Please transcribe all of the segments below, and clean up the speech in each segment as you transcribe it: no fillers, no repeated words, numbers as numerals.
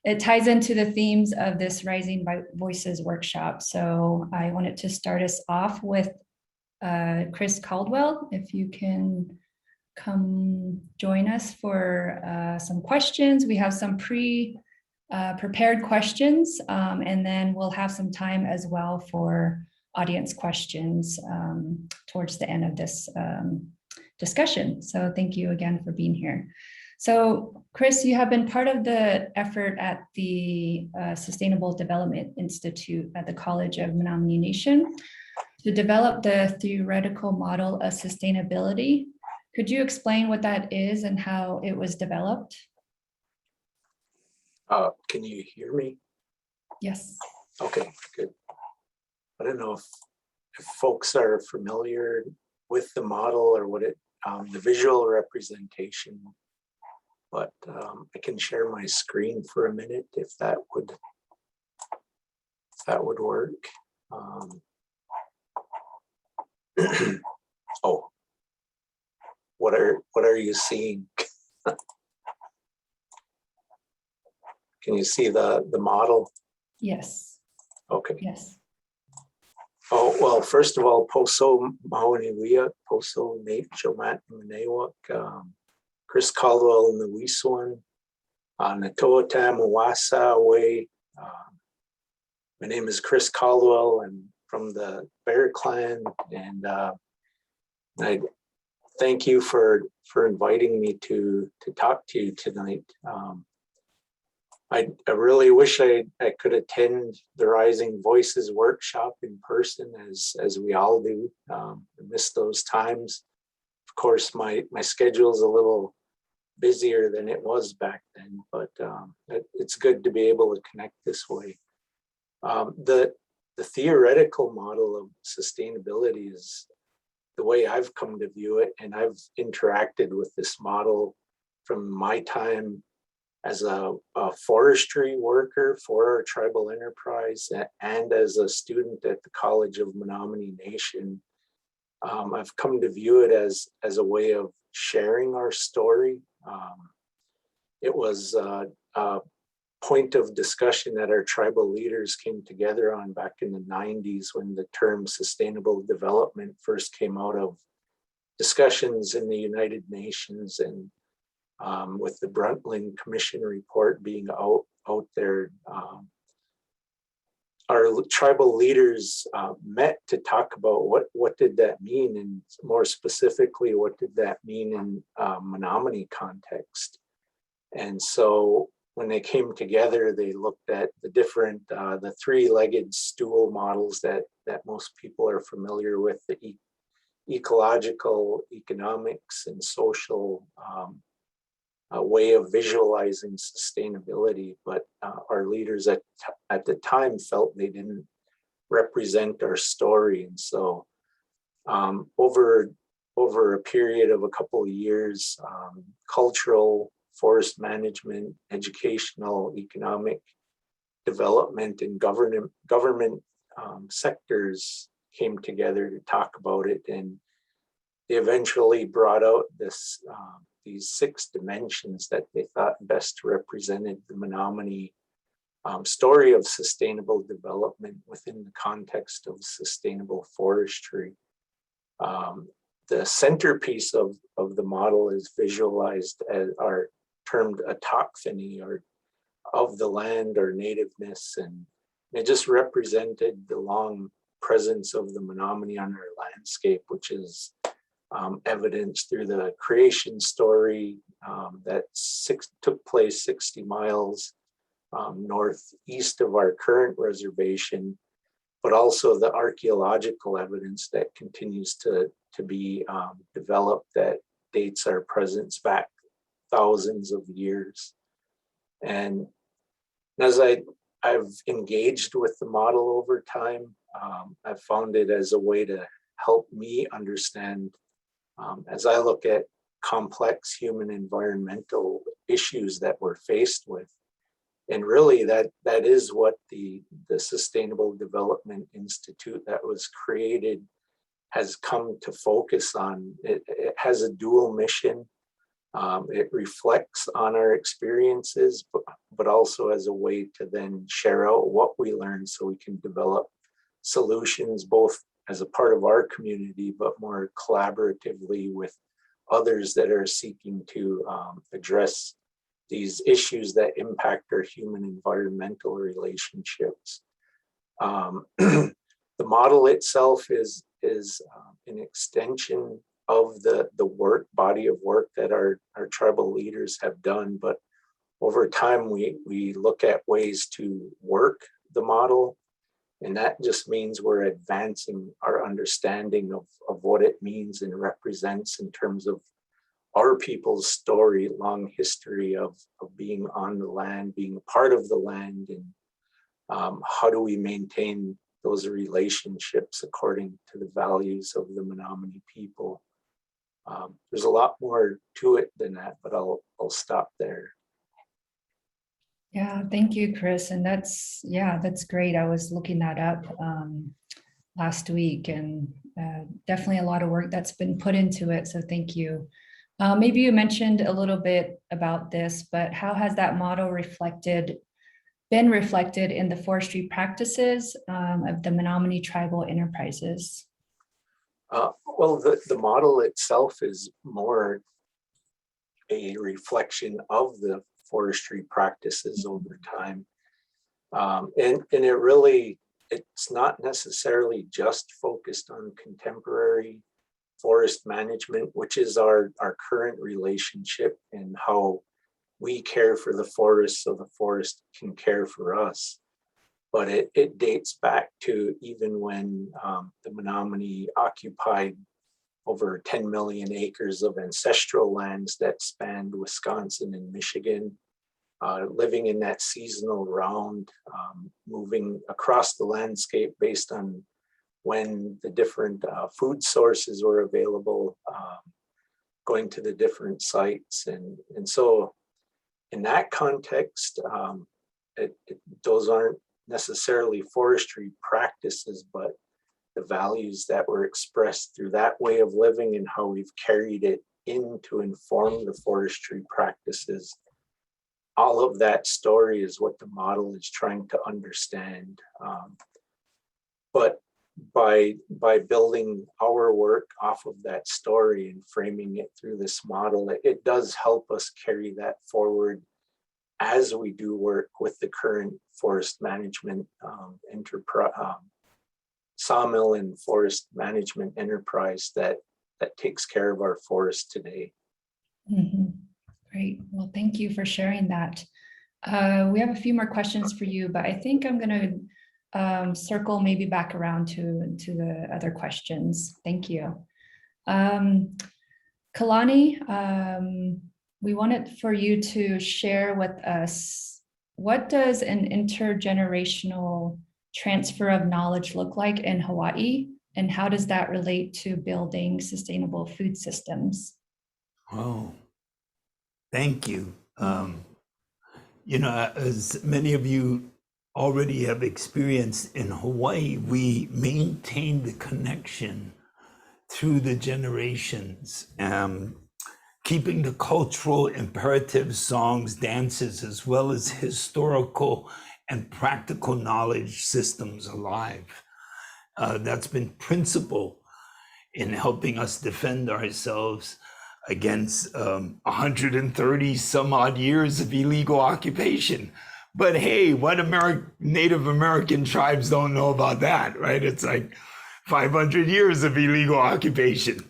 it ties into the themes of this Rising Voices workshop. So I wanted to start us off with Chris Caldwell, if you can come join us for some questions. We have some prepared questions, and then we'll have some time as well for audience questions towards the end of this discussion. So thank you again for being here. So Chris, you have been part of the effort at the Sustainable Development Institute at the College of Menominee Nation to develop the theoretical model of sustainability. Could you explain what that is and how it was developed? Can you hear me? Yes. Okay, good. I don't know if folks are familiar with the model or what it, the visual representation, but I can share my screen for a minute if that would work. Oh, what are you seeing? Can you see the model? Yes. Okay. Yes. Oh, well, first of all, Poso Mauniwea, Poso Nate Jomat Manewak, Chris Caldwell in the Wiswan, Natoa Mawasa Way. My name is Chris Caldwell. I'm from the Bear Clan, and I thank you for inviting me to talk to you tonight. I really wish I could attend the Rising Voices workshop in person, as we all do. I miss those times. Of course, my schedule is a little busier than it was back then, but it's good to be able to connect this way. The theoretical model of sustainability is the way I've come to view it, and I've interacted with this model from my time as a forestry worker for our tribal enterprise and as a student at the College of Menominee Nation. I've come to view it as a way of sharing our story. It was a point of discussion that our tribal leaders came together on back in the 90s when the term sustainable development first came out of discussions in the United Nations, and with the Brundtland Commission report being out there, our tribal leaders met to talk about what did that mean, and more specifically, what did that mean in Menominee context. And so when they came together, they looked at the different, the three-legged stool models that most people are familiar with, the ecological, economics, and social a way of visualizing sustainability, but our leaders at the time felt they didn't represent our story. And so over a period of a couple of years, cultural, forest management, educational, economic development, and government sectors came together to talk about it, and they eventually brought out these 6 dimensions that they thought best represented the Menominee story of sustainable development within the context of sustainable forestry. The centerpiece of the model is visualized as our termed autochthony, or of the land, or nativeness, and it just represented the long presence of the Menominee on our landscape, which is evidenced through the creation story that took place 60 miles northeast of our current reservation, but also the archaeological evidence that continues to be developed that dates our presence back thousands of years. And as I've engaged with the model over time, I've found it as a way to help me understand, as I look at complex human environmental issues that we're faced with. And really that is what the Sustainable Development Institute that was created has come to focus on. It has a dual mission. It reflects on our experiences, but also as a way to then share out what we learned so we can develop solutions both as a part of our community, but more collaboratively with others that are seeking to address these issues that impact our human environmental relationships. The model itself is an extension of the body of work that our tribal leaders have done, but over time we look at ways to work the model, and that just means we're advancing our understanding of what it means and represents in terms of our people's story, long history of being on the land, being a part of the land, and how do we maintain those relationships according to the values of the Menominee people. There's a lot more to it than that, but I'll stop there. Yeah, thank you, Chris. And that's great. I was looking that up last week, and definitely a lot of work that's been put into it. So thank you. Maybe you mentioned a little bit about this, but how has that model been reflected in the forestry practices of the Menominee tribal enterprises? Well, the model itself is more a reflection of the forestry practices over time. And it's not necessarily just focused on contemporary forest management, which is our current relationship and how we care for the forest so the forest can care for us. But it dates back to even when the Menominee occupied over 10 million acres of ancestral lands that spanned Wisconsin and Michigan, living in that seasonal round, moving across the landscape based on when the different food sources were available, going to the different sites. And so in that context, those aren't necessarily forestry practices, but the values that were expressed through that way of living and how we've carried it in to inform the forestry practices. All of that story is what the model is trying to understand. But by building our work off of that story and framing it through this model, it does help us carry that forward as we do work with the current forest management sawmill and forest management enterprise that takes care of our forest today. Mm-hmm. Great. Well, thank you for sharing that. We have a few more questions for you, but I think I'm going to circle maybe back around to the other questions. Thank you. Kalani, we wanted for you to share with us, what does an intergenerational transfer of knowledge look like in Hawaii, and how does that relate to building sustainable food systems? Oh, thank you. As many of you already have experienced, in Hawaii, we maintain the connection through the generations, keeping the cultural imperatives, songs, dances, as well as historical and practical knowledge systems alive. That's been principal in helping us defend ourselves against 130 some odd years of illegal occupation. But hey, what Native American tribes don't know about that, right? It's like 500 years of illegal occupation.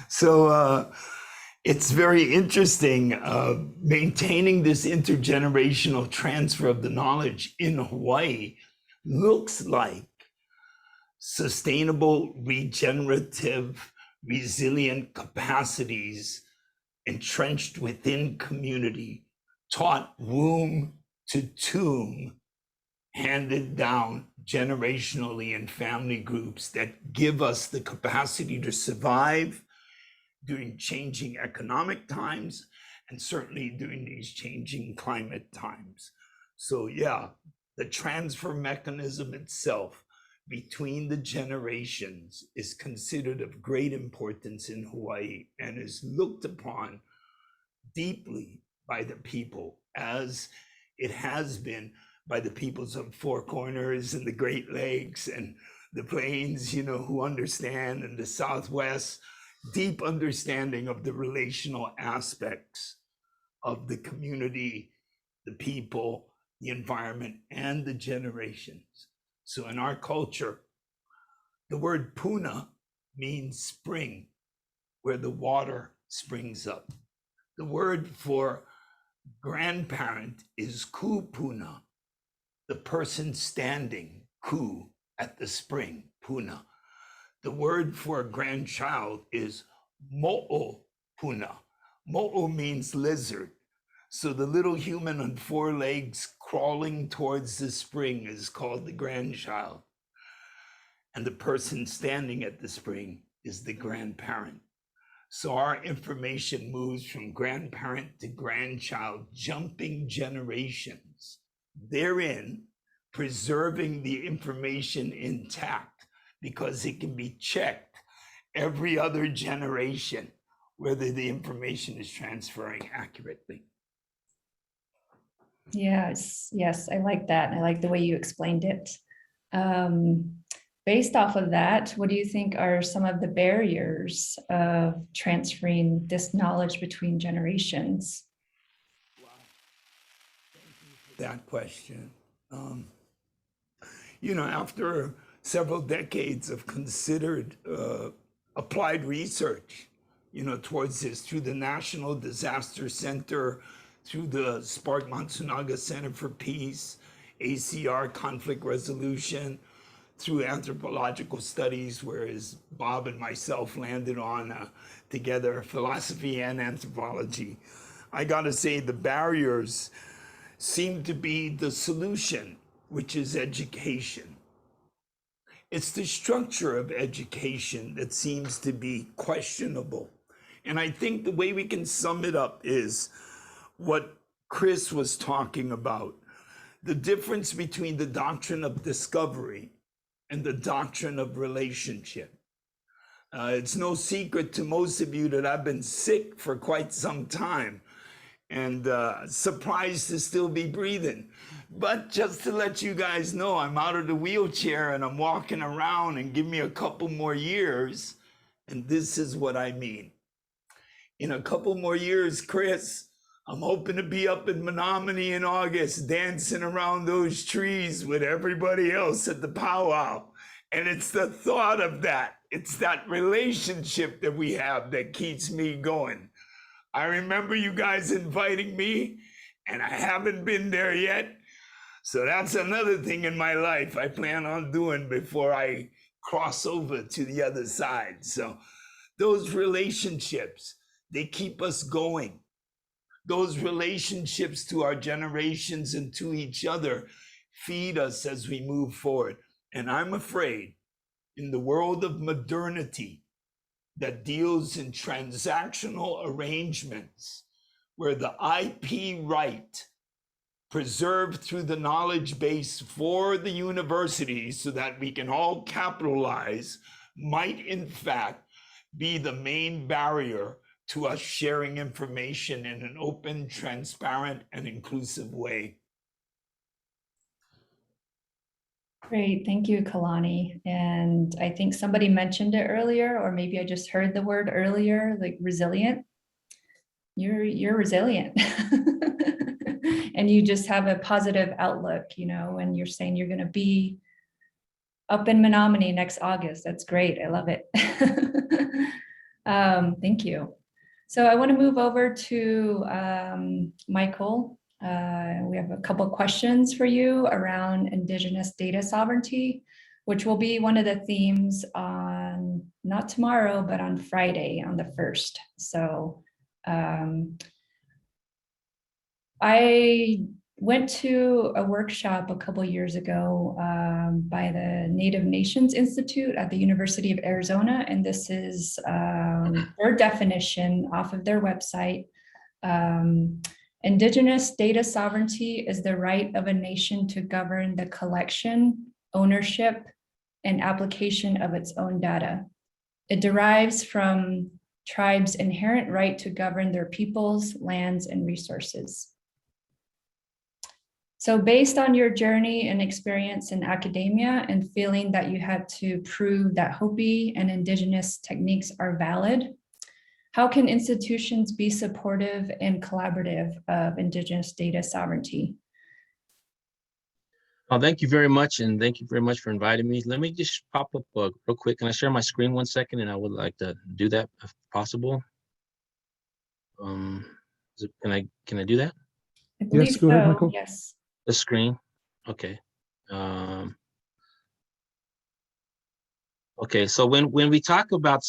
So it's very interesting, maintaining this intergenerational transfer of the knowledge in Hawaii looks like sustainable, regenerative, resilient capacities entrenched within community, taught womb to tomb, handed down generationally in family groups that give us the capacity to survive during changing economic times, and certainly during these changing climate times. So yeah, the transfer mechanism itself between the generations is considered of great importance in Hawaii and is looked upon deeply by the people, as it has been by the peoples of Four Corners and the Great Lakes and the plains, who understand, and the Southwest, deep understanding of the relational aspects of the community, the people, the environment, and the generations. So in our culture, the word puna means spring, where the water springs up. The word for grandparent is kupuna, the person standing, ku, at the spring, puna. The word for grandchild is mo'opuna. Mo'o means lizard. So the little human on four legs crawling towards the spring is called the grandchild. And the person standing at the spring is the grandparent. So our information moves from grandparent to grandchild, jumping generations, therein preserving the information intact because it can be checked every other generation whether the information is transferring accurately. Yes, I like that. I like the way you explained it. Based off of that, what do you think are some of the barriers of transferring this knowledge between generations? That question. After several decades of considered applied research, towards this through the National Disaster Center, through the Spark Matsunaga Center for Peace, ACR Conflict Resolution, through anthropological studies, whereas Bob and myself landed on together philosophy and anthropology. I gotta say the barriers seem to be the solution, which is education. It's the structure of education that seems to be questionable. And I think the way we can sum it up is what Chris was talking about, the difference between the doctrine of discovery and the doctrine of relationship. It's no secret to most of you that I've been sick for quite some time and surprised to still be breathing. But just to let you guys know, I'm out of the wheelchair and I'm walking around, and give me a couple more years, and this is what I mean. In a couple more years, Chris, I'm hoping to be up in Menominee in August, dancing around those trees with everybody else at the powwow. And it's the thought of that. It's that relationship that we have that keeps me going. I remember you guys inviting me, and I haven't been there yet. So that's another thing in my life I plan on doing before I cross over to the other side. So those relationships, they keep us going. Those relationships to our generations and to each other feed us as we move forward. And I'm afraid in the world of modernity that deals in transactional arrangements where the IP right preserved through the knowledge base for the universities so that we can all capitalize might in fact be the main barrier to us sharing information in an open, transparent, and inclusive way. Great, thank you, Kalani. And I think somebody mentioned it earlier, or maybe I just heard the word earlier, like resilient. You're resilient. And you just have a positive outlook, and you're saying you're gonna be up in Menominee next August. That's great, I love it. Thank you. So I want to move over to Michael. We have a couple questions for you around Indigenous data sovereignty, which will be one of the themes on, not tomorrow, but on Friday, on the 1st. So I went to a workshop a couple years ago by the Native Nations Institute at the University of Arizona, and this is their definition off of their website. Indigenous data sovereignty is the right of a nation to govern the collection, ownership, and application of its own data. It derives from tribes' inherent right to govern their peoples, lands, and resources. So based on your journey and experience in academia and feeling that you had to prove that Hopi and Indigenous techniques are valid, how can institutions be supportive and collaborative of Indigenous data sovereignty? Well, thank you very much, and thank you very much for inviting me. Let me just pop up real quick. Can I share my screen 1 second? And I would like to do that if possible. Can I do that? I believe Yes, go ahead, so, Michael. yes. The screen, okay. Okay, so when we talk about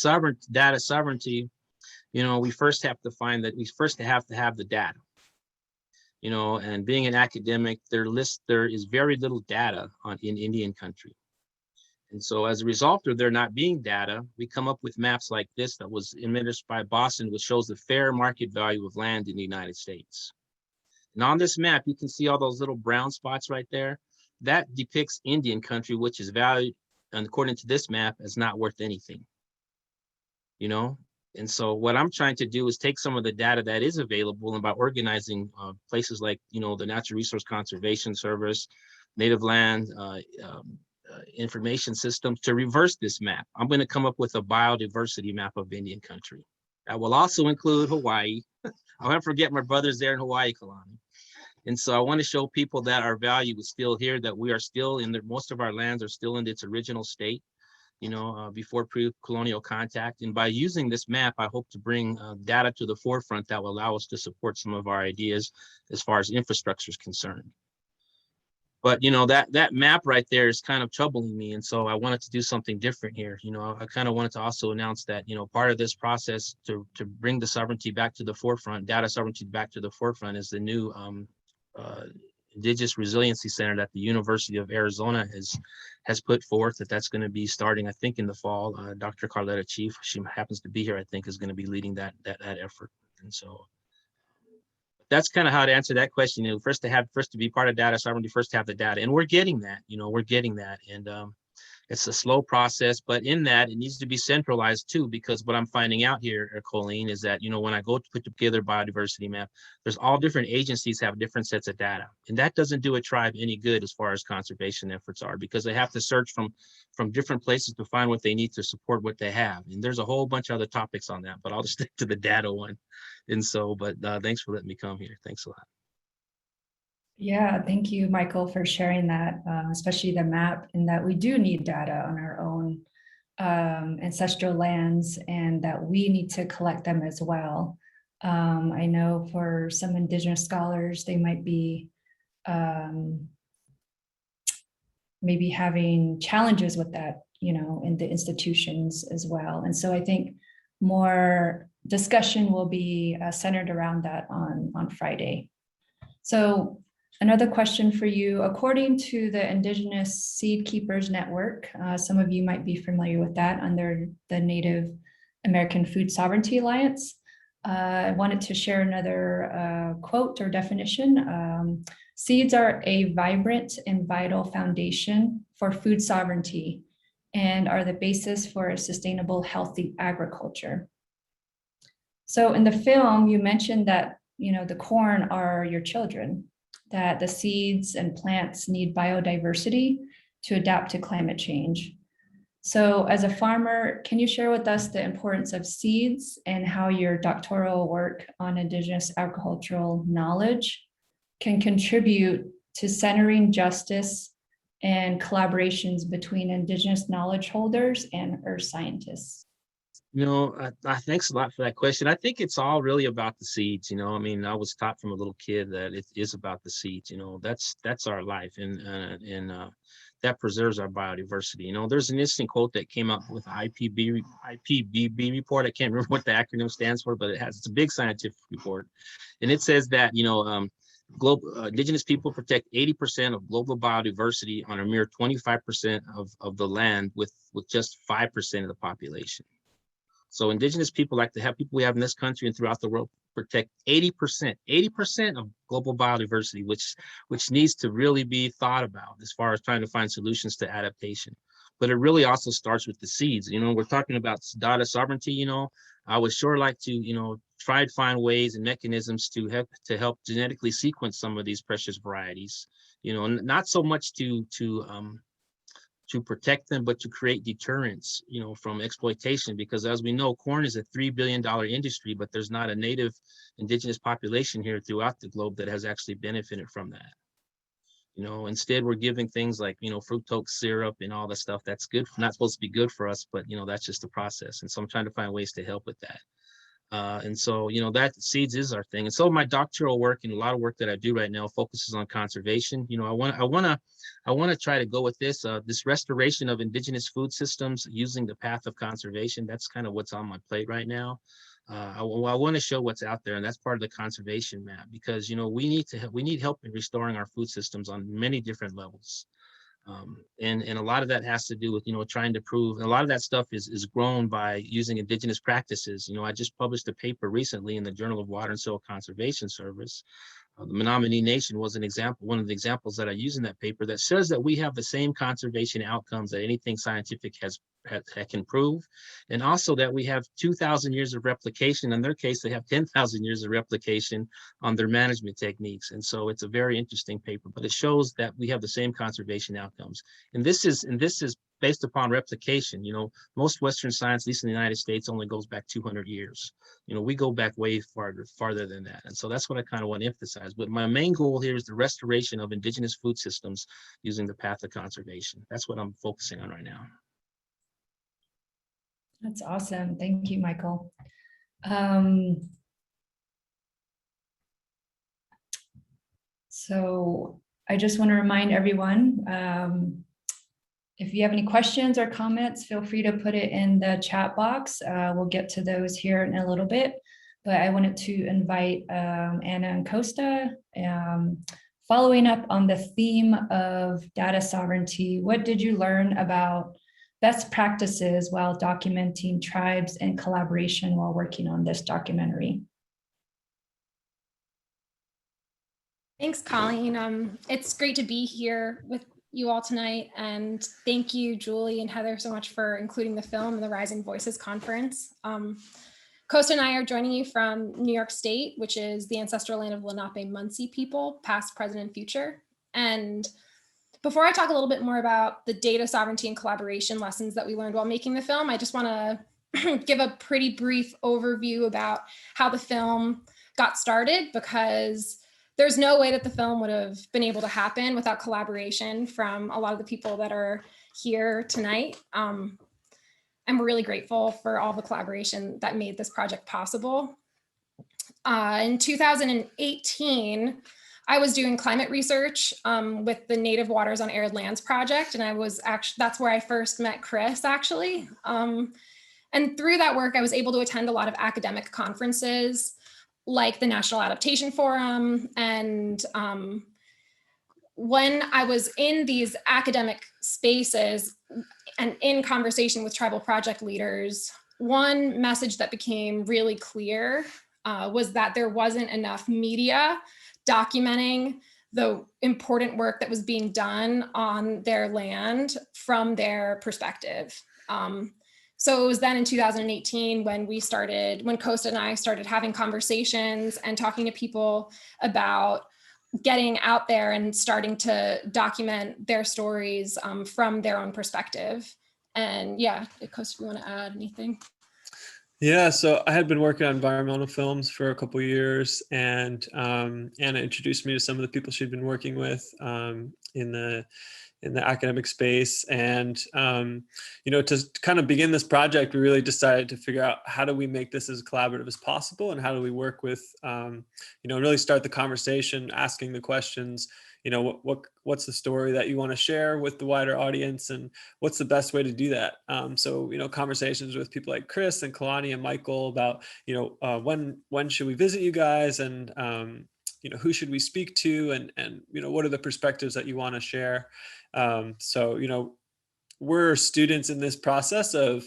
data sovereignty, you know, we first have to find that we first have to have the data. You know, and being an academic, there is very little data in Indian country. And so as a result of there not being data, we come up with maps like this that was administered by Boston, which shows the fair market value of land in the United States. And on this map, you can see all those little brown spots right there. That depicts Indian country, which is valued, and according to this map, as not worth anything. You know? And so what I'm trying to do is take some of the data that is available, and by organizing places like, you know, the Natural Resource Conservation Service, Native Land Information Systems, to reverse this map. I'm going to come up with a biodiversity map of Indian country. That will also include Hawaii. I'll never forget my brothers there in Hawaii, Kalani. And so I want to show people that our value is still here, that we are still in most of our lands are still in its original state, you know, before pre-colonial contact. And by using this map, I hope to bring data to the forefront that will allow us to support some of our ideas as far as infrastructure is concerned. But, you know, that map right there is kind of troubling me. And so I wanted to do something different here. You know, I kind of wanted to also announce that, you know, part of this process to bring the sovereignty back to the forefront, data sovereignty back to the forefront, is the new Indigenous Resiliency Center that the University of Arizona has put forth. That's going to be starting, I think, in the fall. Dr. Carletta Chief, she happens to be here, I think, is going to be leading that effort. And so that's kind of how to answer that question. You know, first to be part of data sovereignty, first to have the data, and we're getting that. You know, we're getting that, and it's a slow process, but in that it needs to be centralized too, because what I'm finding out here, Colleen, is that, you know, when I go to put together a biodiversity map, there's all different agencies have different sets of data, and that doesn't do a tribe any good as far as conservation efforts are, because they have to search from different places to find what they need to support what they have. And there's a whole bunch of other topics on that, but I'll just stick to the data one. And so, but thanks for letting me come here. Thanks a lot. Yeah, thank you, Michael, for sharing that, especially the map, and that we do need data on our own ancestral lands, and that we need to collect them as well. I know for some Indigenous scholars, they might be maybe having challenges with that, you know, in the institutions as well. And so I think more discussion will be centered around that on Friday. So another question for you, according to the Indigenous Seed Keepers Network, some of you might be familiar with that under the Native American Food Sovereignty Alliance. I wanted to share another quote or definition. Seeds are a vibrant and vital foundation for food sovereignty and are the basis for a sustainable, healthy agriculture. So in the film, you mentioned that, you know, the corn are your children, that the seeds and plants need biodiversity to adapt to climate change. So as a farmer, can you share with us the importance of seeds and how your doctoral work on Indigenous agricultural knowledge can contribute to centering justice and collaborations between Indigenous knowledge holders and earth scientists? You know, thanks a lot for that question. I think it's all really about the seeds. You know, I mean, I was taught from a little kid that it is about the seeds. You know, that's our life, and that preserves our biodiversity. You know, there's an interesting quote that came out with IPBB report. I can't remember what the acronym stands for, but it's a big scientific report, and it says that, you know, Indigenous people protect 80% of global biodiversity on a mere 25% of the land with just 5% of the population. So Indigenous people, like the people we have in this country and throughout the world, protect 80% of global biodiversity, which needs to really be thought about as far as trying to find solutions to adaptation. but it really also starts with the seeds. We're talking about data sovereignty. I would sure like to, try to find ways and mechanisms to help genetically sequence some of these precious varieties. Not so much to protect them, but to create deterrence, from exploitation. Because as we know, corn is a $3 billion industry, but there's not a native indigenous population here throughout the globe that has actually benefited from that. Instead we're giving things like, fructose syrup and all the stuff that's good, not supposed to be good for us, but that's just the process. And so I'm trying to find ways to help with that. And so, that seeds is our thing. And so my doctoral work and a lot of work that I do right now focuses on conservation. I want to try to go with this restoration of indigenous food systems using the path of conservation. That's kind of what's on my plate right now. I want to show what's out there, and that's part of the conservation map, because we need help in restoring our food systems on many different levels. And a lot of that has to do with, trying to prove, a lot of that stuff is grown by using indigenous practices. I just published a paper recently in the Journal of Water and Soil Conservation Service. The Menominee Nation was one of the examples that I use in that paper, that says that we have the same conservation outcomes that anything scientific can prove. And also that we have 2,000 years of replication. In their case, they have 10,000 years of replication on their management techniques. And so it's a very interesting paper, but it shows that we have the same conservation outcomes. And this is based upon replication. Most Western science, at least in the United States, only goes back 200 years. We go back way farther than that. And so that's what I kind of want to emphasize. But my main goal here is the restoration of indigenous food systems using the path of conservation. That's what I'm focusing on right now. That's awesome. Thank you, Michael. So I just want to remind everyone, if you have any questions or comments, feel free to put it in the chat box. We'll get to those here in a little bit, but I wanted to invite Anna and Costa. Following up on the theme of data sovereignty, what did you learn about best practices while documenting tribes and collaboration while working on this documentary? Thanks, Colleen. It's great to be here with you all tonight, and thank you, Julie and Heather, so much for including the film in the Rising Voices Conference. Costa and I are joining you from New York State, which is the ancestral land of Lenape-Munsee people, past, present, and future. And before I talk a little bit more about the data sovereignty and collaboration lessons that we learned while making the film, I just want to give a pretty brief overview about how the film got started, because there's no way that the film would have been able to happen without collaboration from a lot of the people that are here tonight. And we're really grateful for all the collaboration that made this project possible. In 2018, I was doing climate research with the Native Waters on Arid Lands project, and that's where I first met Chris, actually. And through that work, I was able to attend a lot of academic conferences, like the National Adaptation Forum. And when I was in these academic spaces and in conversation with tribal project leaders, one message that became really clear was that there wasn't enough media documenting the important work that was being done on their land from their perspective. So it was then in 2018 when Costa and I started having conversations and talking to people about getting out there and starting to document their stories from their own perspective. And yeah, Costa, if you want to add anything. Yeah, so I had been working on environmental films for a couple of years, and Anna introduced me to some of the people she'd been working with in the academic space. And, to kind of begin this project, we really decided to figure out how do we make this as collaborative as possible, and how do we work with, really start the conversation, asking the questions, what's the story that you want to share with the wider audience, and what's the best way to do that? So, conversations with people like Chris and Kalani and Michael about, when should we visit you guys, and, who should we speak to, and what are the perspectives that you want to share? So, we're students in this process of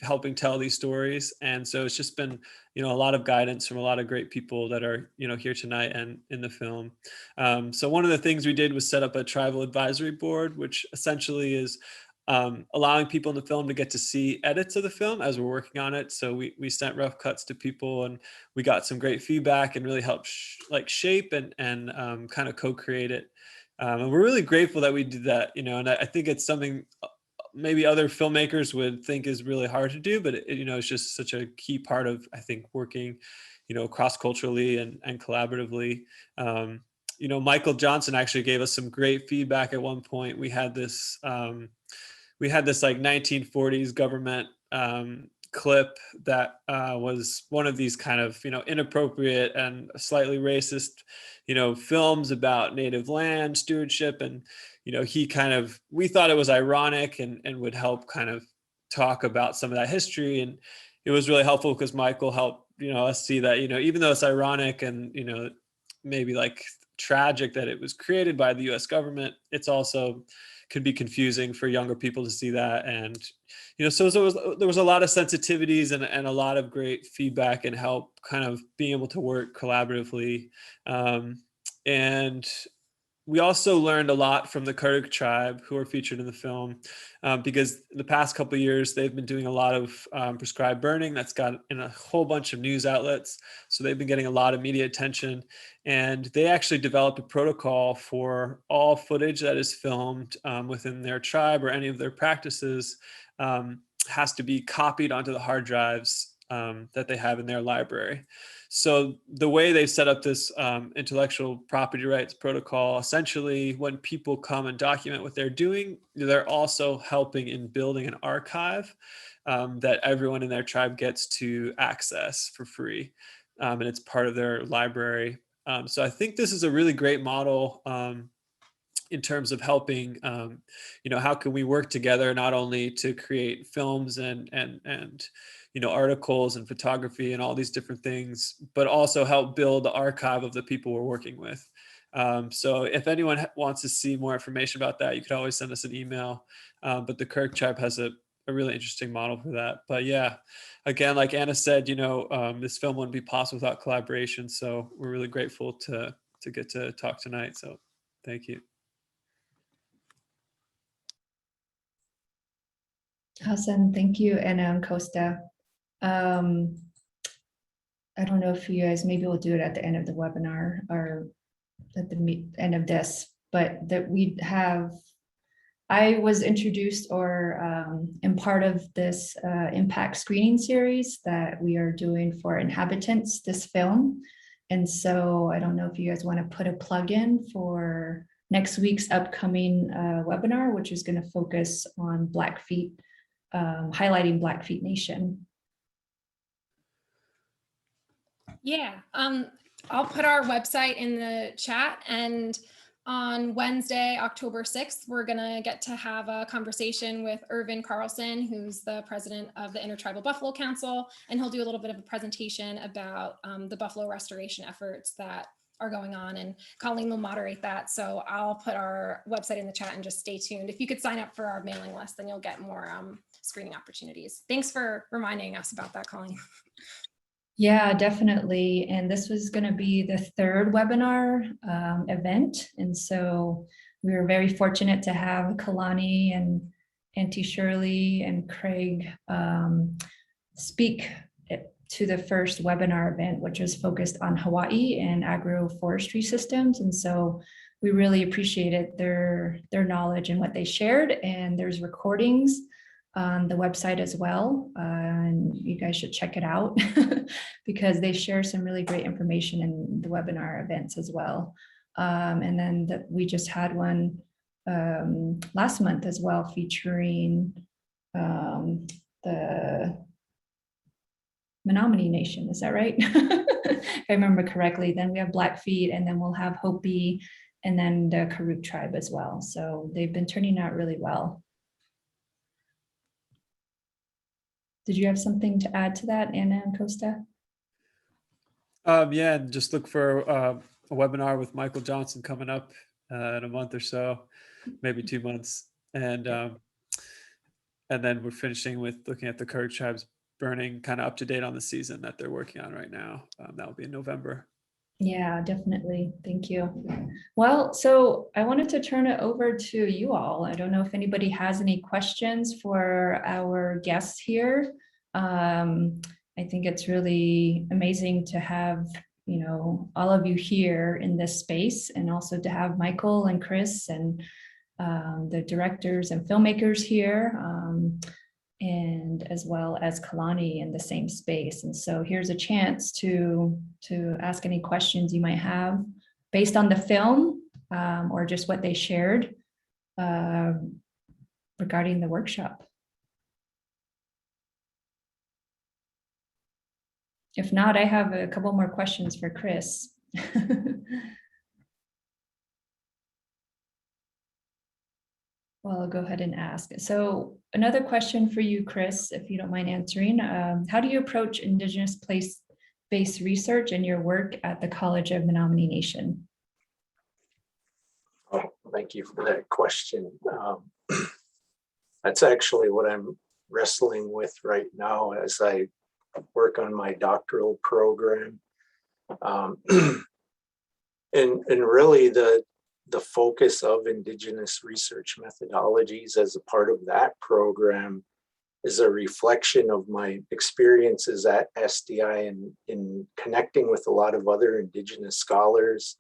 helping tell these stories. And so it's just been, a lot of guidance from a lot of great people that are, here tonight and in the film. So one of the things we did was set up a tribal advisory board, which essentially is allowing people in the film to get to see edits of the film as we're working on it. So we sent rough cuts to people, and we got some great feedback and really helped shape and kind of co-create it. And we're really grateful that we did that, and I think it's something maybe other filmmakers would think is really hard to do, but it's just such a key part of, I think, working, cross-culturally and collaboratively. Michael Johnson actually gave us some great feedback at one point. We had this like 1940s government clip that was one of these kind of inappropriate and slightly racist films about native land stewardship, and we thought it was ironic and would help kind of talk about some of that history. And it was really helpful because Michael helped us see that even though it's ironic and maybe like tragic that it was created by the US government, it's also could be confusing for younger people to see that. And so there was a lot of sensitivities and a lot of great feedback and help kind of being able to work collaboratively. And we also learned a lot from the Kurdic tribe who are featured in the film, because the past couple of years, they've been doing a lot of prescribed burning that's got in a whole bunch of news outlets. So they've been getting a lot of media attention, and they actually developed a protocol for all footage that is filmed within their tribe or any of their practices has to be copied onto the hard drives that they have in their library. So the way they've set up this intellectual property rights protocol, essentially when people come and document what they're doing, they're also helping in building an archive that everyone in their tribe gets to access for free. And it's part of their library. So I think this is a really great model in terms of helping, how can we work together not only to create films and articles and photography and all these different things, but also help build the archive of the people we're working with. So if anyone wants to see more information about that, you could always send us an email. But the Kirk tribe has a really interesting model for that. But yeah, again, like Anna said, this film wouldn't be possible without collaboration. So we're really grateful to get to talk tonight. So thank you. Awesome, thank you, and Costa. I don't know if you guys maybe we'll do it at the end of the webinar or at the end of this, but that I was introduced or am part of this impact screening series that we are doing for Inhabitants, this film. And so I don't know if you guys want to put a plug in for next week's upcoming webinar, which is going to focus on Blackfeet, highlighting Blackfeet Nation. Yeah, I'll put our website in the chat, and on Wednesday, October 6th, we're gonna get to have a conversation with Irvin Carlson, who's the president of the Intertribal Buffalo Council, and he'll do a little bit of a presentation about the buffalo restoration efforts that are going on, and Colleen will moderate that. So I'll put our website in the chat and just stay tuned. If you could sign up for our mailing list, then you'll get more screening opportunities. Thanks for reminding us about that, Colleen. Yeah, definitely. And this was going to be the third webinar event. And so we were very fortunate to have Kalani and Auntie Shirley and Craig speak to the first webinar event, which was focused on Hawaii and agroforestry systems. And so we really appreciated their knowledge and what they shared. And there's recordings on the website as well. And you guys should check it out because they share some really great information in the webinar events as well. And then we just had one last month as well, featuring the Menominee Nation. Is that right? If I remember correctly. Then we have Blackfeet, and then we'll have Hopi, and then the Karuk tribe as well. So they've been turning out really well. Did you have something to add to that, Anna and Costa? Yeah, just look for a webinar with Michael Johnson coming up in a month or so, maybe 2 months. And then we're finishing with looking at the Kurd tribes burning, kind of up to date on the season that they're working on right now. That will be in November. Yeah, definitely. Thank you. Well, so I wanted to turn it over to you all. I don't know if anybody has any questions for our guests here. I think it's really amazing to have, you know, all of you here in this space, and also to have Michael and Chris and the directors and filmmakers here. And as well as Kalani in the same space. And so here's a chance to ask any questions you might have based on the film, or just what they shared regarding the workshop. If not, I have a couple more questions for Chris. Well, I'll go ahead and ask. So another question for you, Chris, if you don't mind answering. How do you approach Indigenous place-based research in your work at the College of Menominee Nation? Oh, thank you for that question. That's actually what I'm wrestling with right now as I work on my doctoral program. And really the focus of Indigenous research methodologies as a part of that program is a reflection of my experiences at SDI and in connecting with a lot of other Indigenous scholars,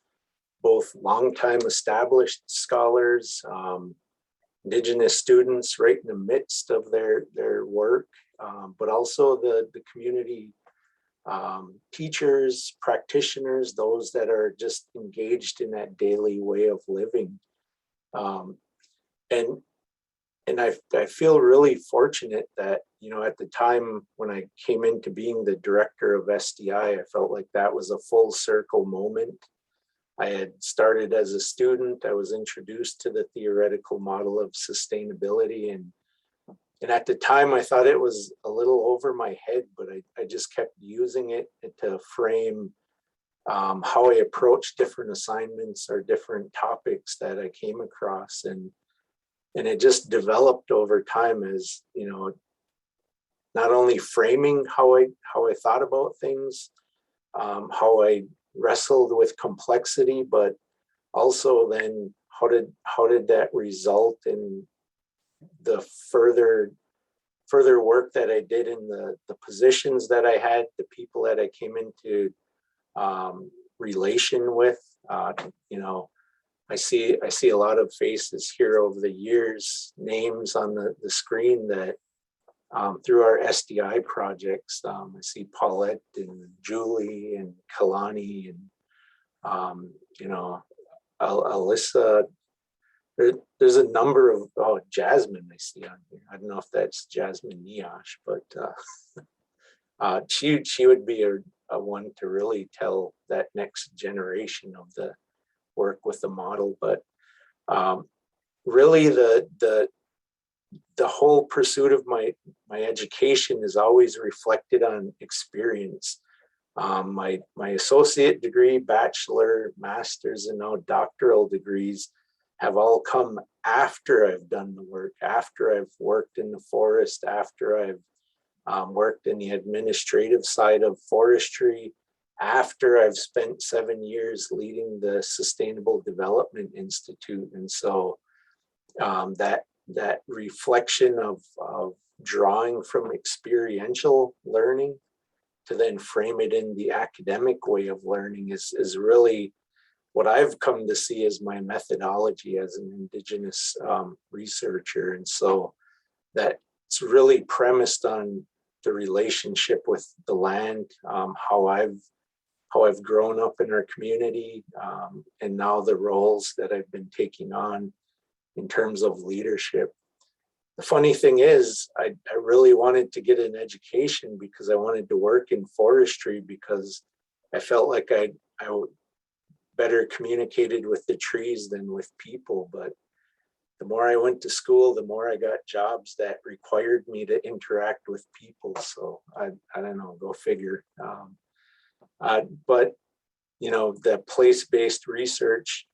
both longtime established scholars, Indigenous students right in the midst of their work, but also the community teachers, practitioners, those that are just engaged in that daily way of living. And I feel really fortunate that, you know, at the time when I came into being the director of SDI, I felt like that was a full circle moment. I had started as a student. I was introduced to the theoretical model of sustainability, and at the time, I thought it was a little over my head, but I just kept using it to frame how I approach different assignments or different topics that I came across. And it just developed over time as, you know, not only framing how I thought about things, how I wrestled with complexity, but also then how did that result in the further work that I did in the positions that I had, the people that I came into relation with. You know, I see a lot of faces here over the years, names on the screen that through our SDI projects. I see Paulette and Julie and Kalani and you know, Alyssa. There's a number of, Jasmine I see on here. I don't know if that's Jasmine Niosh, but she would be a one to really tell that next generation of the work with the model. But really the whole pursuit of my education is always reflected on experience. My associate degree, bachelor, master's, and now doctoral degrees have all come after I've done the work, after I've worked in the forest, after I've worked in the administrative side of forestry, after I've spent 7 years leading the Sustainable Development Institute. And so that reflection of drawing from experiential learning to then frame it in the academic way of learning is really what I've come to see as my methodology as an Indigenous researcher. And so that's really premised on the relationship with the land, how I've grown up in our community, and now the roles that I've been taking on in terms of leadership. The funny thing is, I really wanted to get an education because I wanted to work in forestry, because I felt like I better communicated with the trees than with people. But the more I went to school, the more I got jobs that required me to interact with people. So I don't know, go figure. But you know, the place-based research,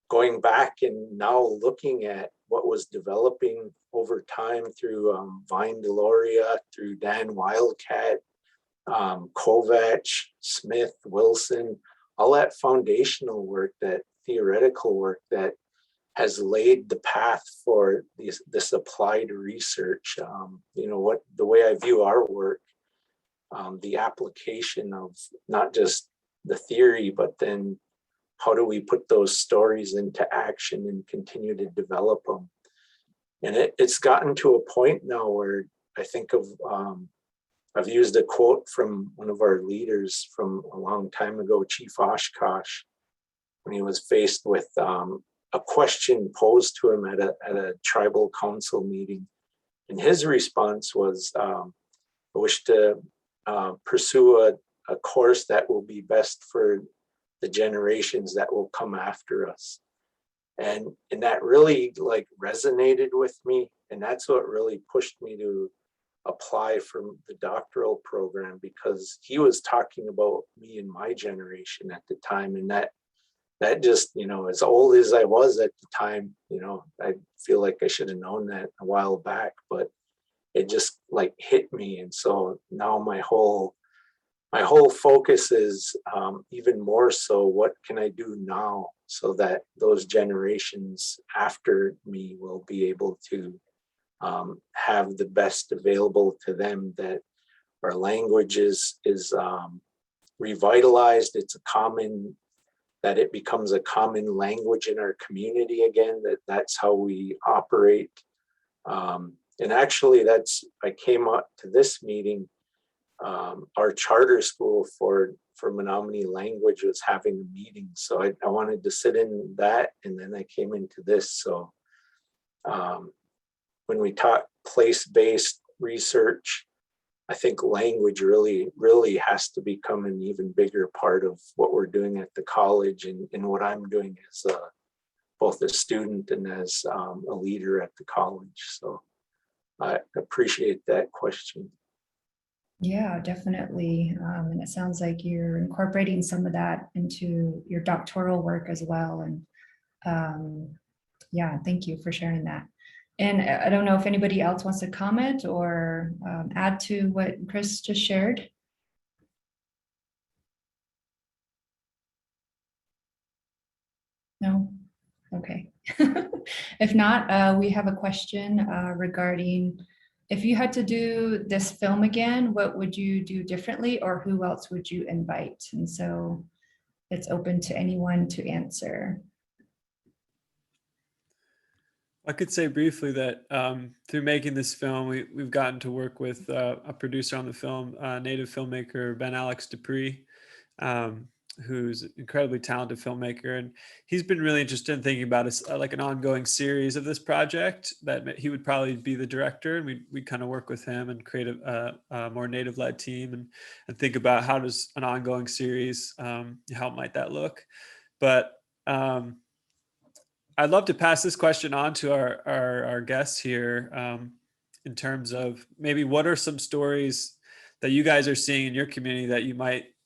going back and now looking at what was developing over time through Vine Deloria, through Dan Wildcat, Kovac, Smith, Wilson, all that foundational work, that theoretical work that has laid the path for this applied research. You know, what the way I view our work, the application of not just the theory, but then how do we put those stories into action and continue to develop them? And it's gotten to a point now where I think of, I've used a quote from one of our leaders from a long time ago, Chief Oshkosh, when he was faced with a question posed to him at a tribal council meeting. And his response was, I wish to pursue a course that will be best for the generations that will come after us. And that really like resonated with me. And that's what really pushed me to apply for the doctoral program, because he was talking about me and my generation at the time. And that just, you know, as old as I was at the time, you know, I feel like I should have known that a while back, but it just like hit me. And so now my whole focus is even more so, what can I do now so that those generations after me will be able to have the best available to them, that our language is revitalized. It's a common, that it becomes a common language in our community again, that's how we operate. And actually I came up to this meeting, our charter school for Menominee language was having a meeting. So I wanted to sit in that, and then I came into this. So when we talk place-based research, I think language really has to become an even bigger part of what we're doing at the college, and what I'm doing as both a student and as a leader at the college. So I appreciate that question. Yeah, definitely. And it sounds like you're incorporating some of that into your doctoral work as well. And yeah, thank you for sharing that. And I don't know if anybody else wants to comment or add to what Chris just shared. No? Okay. If not, we have a question regarding, if you had to do this film again, what would you do differently, or who else would you invite? And so it's open to anyone to answer. I could say briefly that through making this film, we've gotten to work with a producer on the film, native filmmaker Ben Alex Dupree, who's an incredibly talented filmmaker. And he's been really interested in thinking about like an ongoing series of this project, that he would probably be the director. And we kind of work with him and create a more native-led team and think about how does an ongoing series, how might that look? But I'd love to pass this question on to our guests here, in terms of maybe what are some stories that you guys are seeing in your community that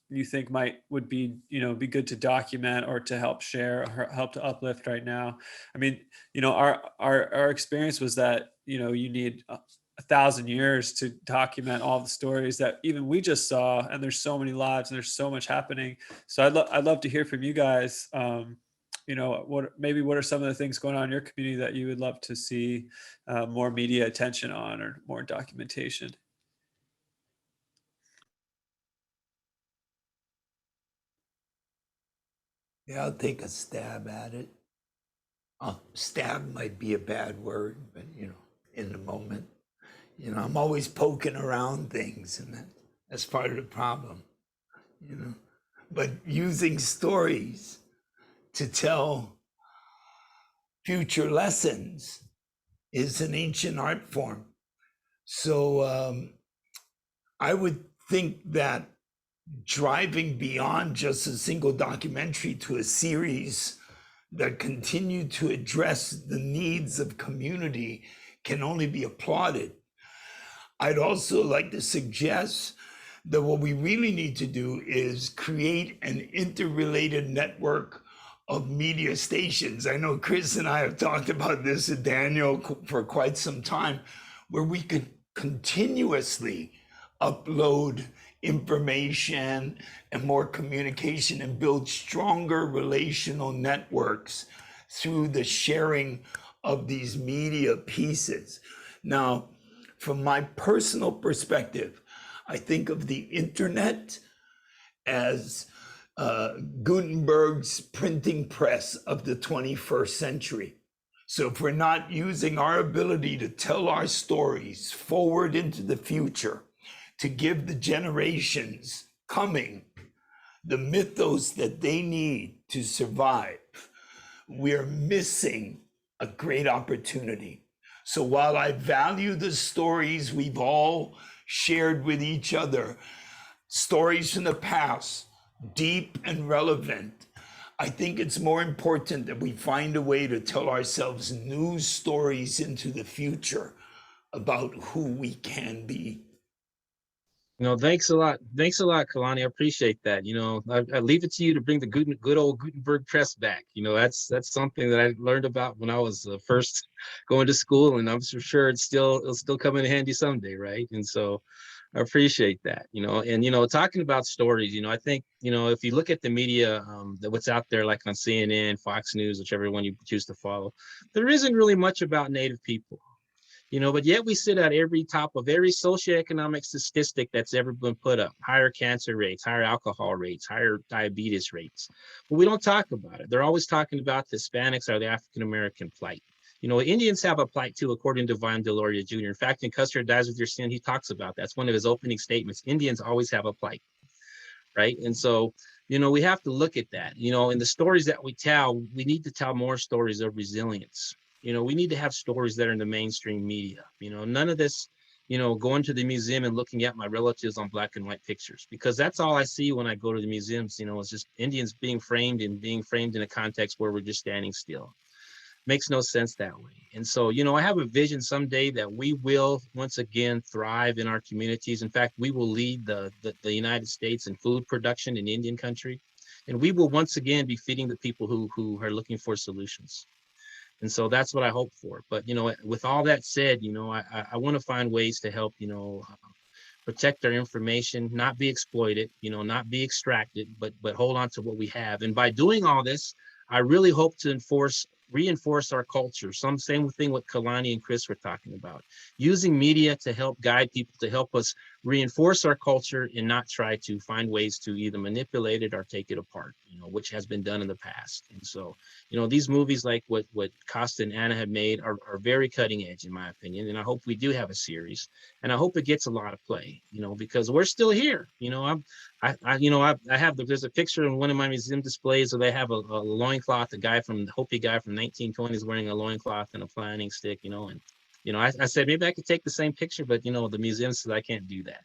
you think would be, be good to document or to help share or help to uplift right now. I mean, our experience was that, you need 1,000 years to document all the stories that even we just saw, and there's so many lives and there's so much happening. So I'd love to hear from you guys. What are some of the things going on in your community that you would love to see more media attention on, or more documentation? Yeah, I'll take a stab at it. Stab might be a bad word, but in the moment, I'm always poking around things, and that's part of the problem, But using stories to tell future lessons is an ancient art form. So I would think that driving beyond just a single documentary to a series that continue to address the needs of community can only be applauded. I'd also like to suggest that what we really need to do is create an interrelated network of media stations. I know Chris and I have talked about this with Daniel for quite some time, where we could continuously upload information and more communication and build stronger relational networks through the sharing of these media pieces. Now, from my personal perspective, I think of the internet as Gutenberg's printing press of the 21st century. So if we're not using our ability to tell our stories forward into the future, to give the generations coming the mythos that they need to survive, we're missing a great opportunity. So while I value the stories we've all shared with each other, stories from the past, deep and relevant, I think it's more important that we find a way to tell ourselves new stories into the future about who we can be. Thanks a lot. Thanks a lot, Kalani. I appreciate that. I leave it to you to bring the good old Gutenberg press back. That's something that I learned about when I was first going to school, and I'm sure it'll still come in handy someday, right? And so I appreciate that. And talking about stories, I think if you look at the media, what's out there, like on CNN, Fox News, whichever one you choose to follow, there isn't really much about Native people. But yet we sit at every top of every socioeconomic statistic that's ever been put up: higher cancer rates, higher alcohol rates, higher diabetes rates. But we don't talk about it. They're always talking about the Hispanics or the African-American plight. Indians have a plight too, according to Vine Deloria Jr. In fact, in Custer Dies With Your Sin, he talks about that. That's one of his opening statements. Indians always have a plight, right? And so, we have to look at that. In the stories that we tell, we need to tell more stories of resilience. We need to have stories that are in the mainstream media. None of this, going to the museum and looking at my relatives on black and white pictures, because that's all I see when I go to the museums. It's just Indians being framed in a context where we're just standing still. Makes no sense that way. And so, I have a vision someday that we will once again thrive in our communities. In fact, we will lead the United States in food production in Indian country. And we will once again be feeding the people who are looking for solutions. And so that's what I hope for. But, with all that said, I want to find ways to help, protect our information, not be exploited, not be extracted, but hold on to what we have. And by doing all this, I really hope to reinforce our culture. Same thing what Kalani and Chris were talking about. Using media to help guide people, to help us reinforce our culture and not try to find ways to either manipulate it or take it apart, which has been done in the past. And so, these movies like what Costa and Anna have made are very cutting edge, in my opinion. And I hope we do have a series, and I hope it gets a lot of play, because we're still here. There's a picture in one of my museum displays where they have a loincloth, the Hopi guy from 1920s wearing a loincloth and a planting stick, and I said maybe I could take the same picture, but the museum says I can't do that.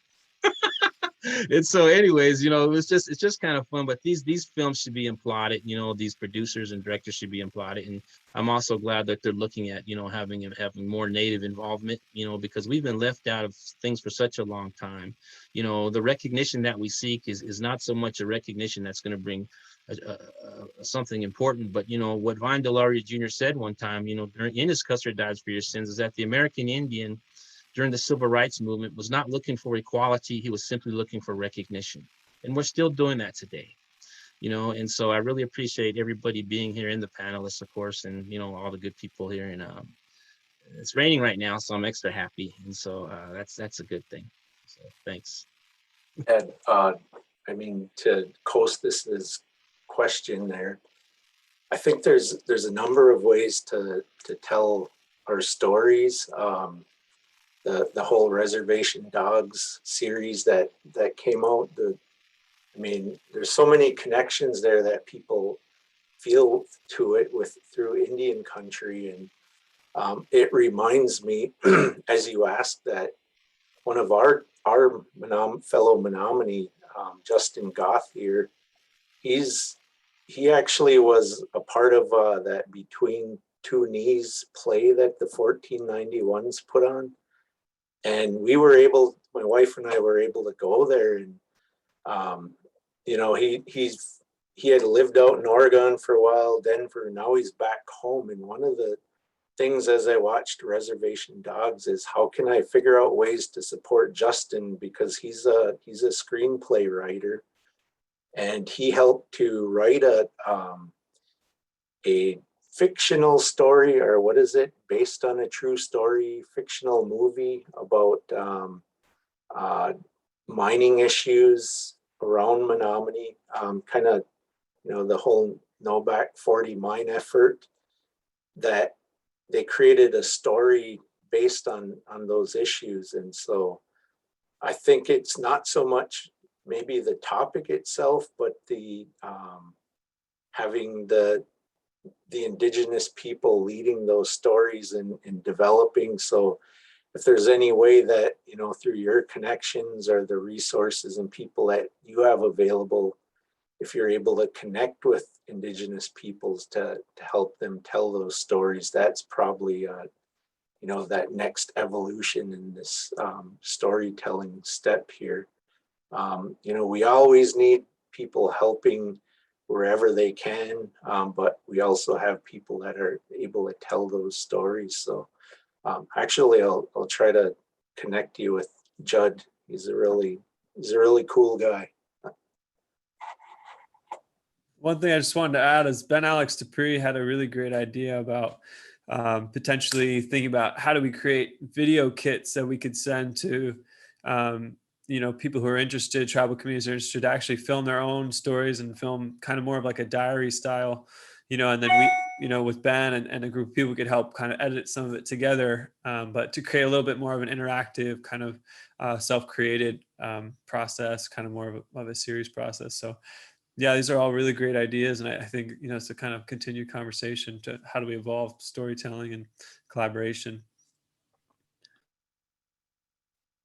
And so anyways, it's just kind of fun. But these films should be applauded. These producers and directors should be applauded. And I'm also glad that they're looking at having more Native involvement, because we've been left out of things for such a long time. The recognition that we seek is not so much a recognition that's going to bring something important, but what Vine Deloria Jr. said one time, in his Custer Dies For Your Sins, is that the American Indian during the civil rights movement was not looking for equality. He was simply looking for recognition. And we're still doing that today, and so I really appreciate everybody being here, in the panelists, of course, and, all the good people here. And it's raining right now, so I'm extra happy. And so that's a good thing. So thanks. And to Costas's question there, I think there's a number of ways to tell our stories. The whole Reservation Dogs series that came out, there's so many connections there that people feel to it through Indian country. And it reminds me, as you asked, that one of our fellow Menominee, Justin Gough here, he actually was a part of that Between Two Knees play that the 1491s put on. And my wife and I were able to go there, and he had lived out in Oregon for a while, Denver, and now he's back home. And one of the things as I watched Reservation Dogs is how can I figure out ways to support Justin, because he's a screenplay writer, and he helped to write a fictional story, or what is it, based on a true story, fictional movie about mining issues around Menominee, kind of, you know, the whole No Back 40 mine effort, that they created a story based on those issues. And so I think it's not so much maybe the topic itself, but the having the Indigenous people leading those stories and developing. So if there's any way that, you know, through your connections or the resources and people that you have available, if you're able to connect with Indigenous peoples to help them tell those stories, that's probably, you know, that next evolution in this storytelling step here. You know, we always need people helping wherever they can, but we also have people that are able to tell those stories. So actually, I'll try to connect you with Judd. He's a really cool guy. One thing I just wanted to add is Ben Alex Dupree had a really great idea about potentially thinking about how do we create video kits that we could send to you know, people who are interested, tribal communities are interested, to actually film their own stories and film kind of more of like a diary style, you know, and then we, you know, with Ben and a group of people could help kind of edit some of it together, but to create a little bit more of an interactive kind of self-created process, kind of more of a series process. So yeah, these are all really great ideas. And I think, you know, it's a kind of continued conversation to how do we evolve storytelling and collaboration.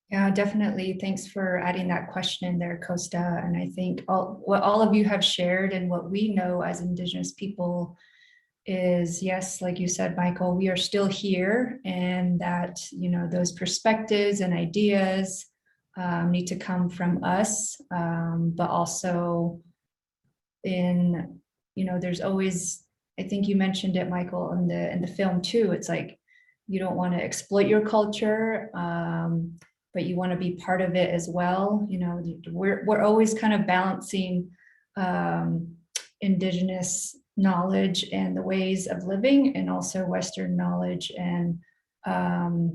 Yeah, definitely. Thanks for adding that question in there, Costa. And I think what all of you have shared and what we know as Indigenous people is, yes, like you said, Michael, we are still here, and that, you know, those perspectives and ideas need to come from us, but also in, you know, there's always, I think you mentioned it, Michael, in the film too. It's like, you don't want to exploit your culture, but you want to be part of it as well. You know, we're always kind of balancing Indigenous knowledge and the ways of living, and also Western knowledge and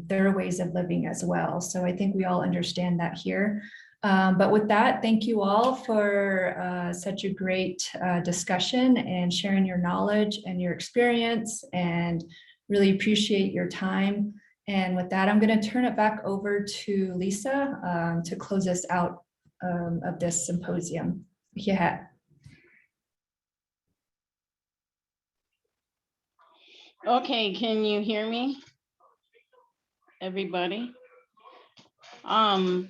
their ways of living as well. So I think we all understand that here. But with that, thank you all for such a great discussion and sharing your knowledge and your experience, and really appreciate your time. And with that, I'm going to turn it back over to Lisa to close us out of this symposium. Yeah. Okay, can you hear me, everybody? I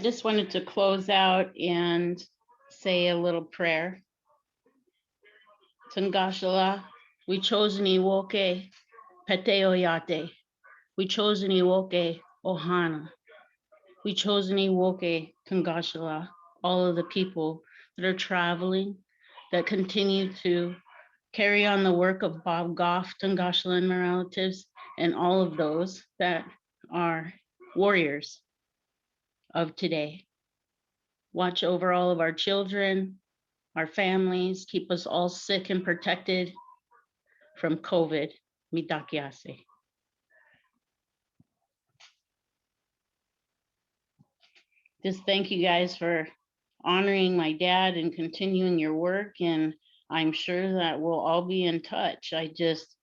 just wanted to close out and say a little prayer. Tangashala, we chose ni woke peteo yate. We chose ni woke ohana. We chose ni woke Tangashala. All of the people that are traveling, that continue to carry on the work of Bob Gough, Tangashala and my relatives, and all of those that are warriors of today. Watch over all of our children, our families, keep us all sick and protected from COVID. Mitakiase. Just thank you guys for honoring my dad and continuing your work. And I'm sure that we'll all be in touch. I just,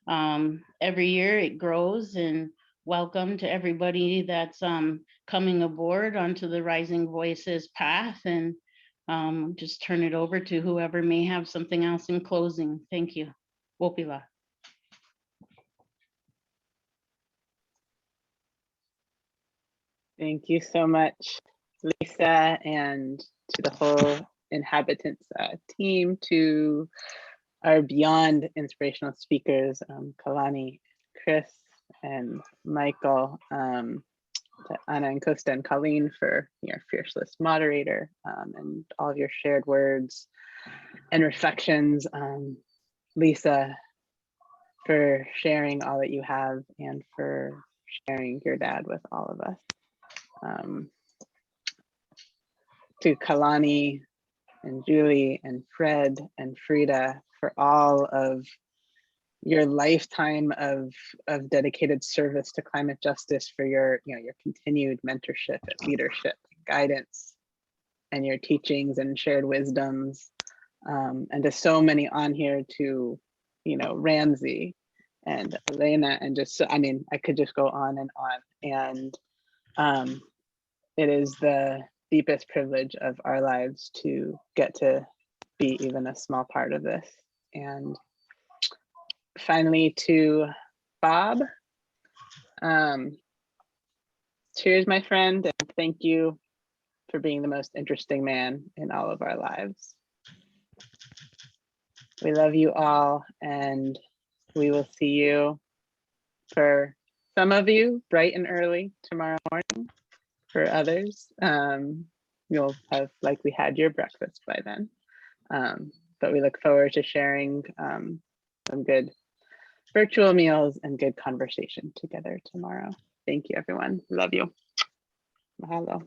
every year it grows, and welcome to everybody that's coming aboard onto the Rising Voices path, and just turn it over to whoever may have something else in closing. Thank you. Wopila. Thank you so much, Lisa, and to the whole Inhabitants team, to our beyond inspirational speakers, Kalani, Chris, and Michael, to Anna and Costa and Colleen for your fearless moderator, and all of your shared words and reflections. Lisa, for sharing all that you have and for sharing your dad with all of us. To Kalani and Julie and Fred and Frida for all of your lifetime of dedicated service to climate justice, for your your continued mentorship and leadership and guidance and your teachings and shared wisdoms, and to so many on here, to Ramsey and Elena, and just I mean I could just go on, and it is the deepest privilege of our lives to get to be even a small part of this. And finally, to Bob, cheers, my friend, and thank you for being the most interesting man in all of our lives. We love you all, and we will see you, for some of you, bright and early tomorrow morning. For others, you'll have likely had your breakfast by then. But we look forward to sharing some good virtual meals and good conversation together tomorrow. Thank you, everyone. Love you. Mahalo.